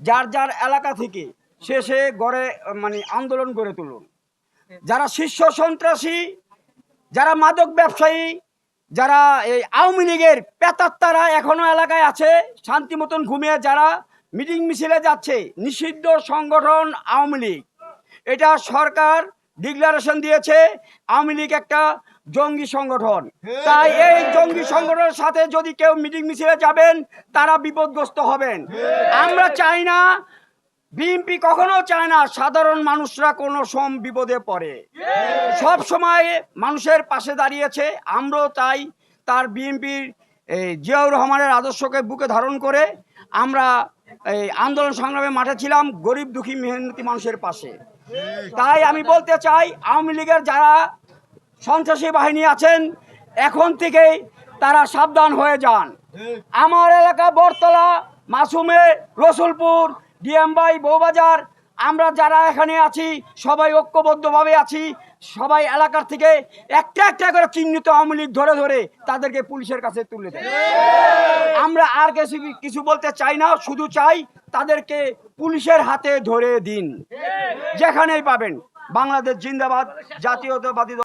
যার যার এলাকা থেকে সে গড়ে মানে আন্দোলন গড়ে তুলুন। যারা শীর্ষ সন্ত্রাসী, যারা মাদক ব্যবসায়ী, যারা এই আওয়ামী লীগের পেতাত্তারা এখনো এলাকায় আছে, শান্তি মতন ঘুমিয়ে যারা মিটিং মিছিলে যাচ্ছে, নিষিদ্ধ সংগঠন আওয়ামী লীগ। এটা সরকার ডিক্লারেশন দিয়েছে আওয়ামী লীগ একটা জঙ্গি সংগঠন। তাই এই জঙ্গি সংগঠনের সাথে যদি কেউ মিটিং মিছিলে যাবেন তারা বিপদগ্রস্ত হবেন। আমরা চাই না, বিএনপি কখনো চায় না সাধারণ মানুষরা কোনো বিপদে পড়ে। সব সময় মানুষের পাশে দাঁড়িয়েছে। আমরাও তাই তার বিএনপির জিয়াউর রহমানের আদর্শকে বুকে ধারণ করে আমরা এই আন্দোলন সংগ্রামে মাঠে ছিলাম, গরিব দুঃখী মেহনতি মানুষের পাশে। তাই আমি বলতে চাই, আওয়ামী লীগের যারা সন্ত্রাসী বাহিনী আছেন এখন থেকেই তারা সাবধান হয়ে যান। আমার এলাকা বরতলা, মাসুমে, রসুলপুর, ডিএমবাই, বউবাজার, আমরা যারা এখানে আছি সবাই ঐক্যবদ্ধভাবে আছি। সবাই এলাকার থেকে একটা একটা করে চিহ্নিত আওয়ামী লীগ ধরে ধরে তাদেরকে পুলিশের কাছে তুলে দেয়। আমরা আর কিছু বলতে চাই না, শুধু চাই তাদেরকে পুলিশের হাতে ধরে দিন যেখানেই পাবেন। বাংলাদেশ জিন্দাবাদ, জাতীয়তাবাদী দল।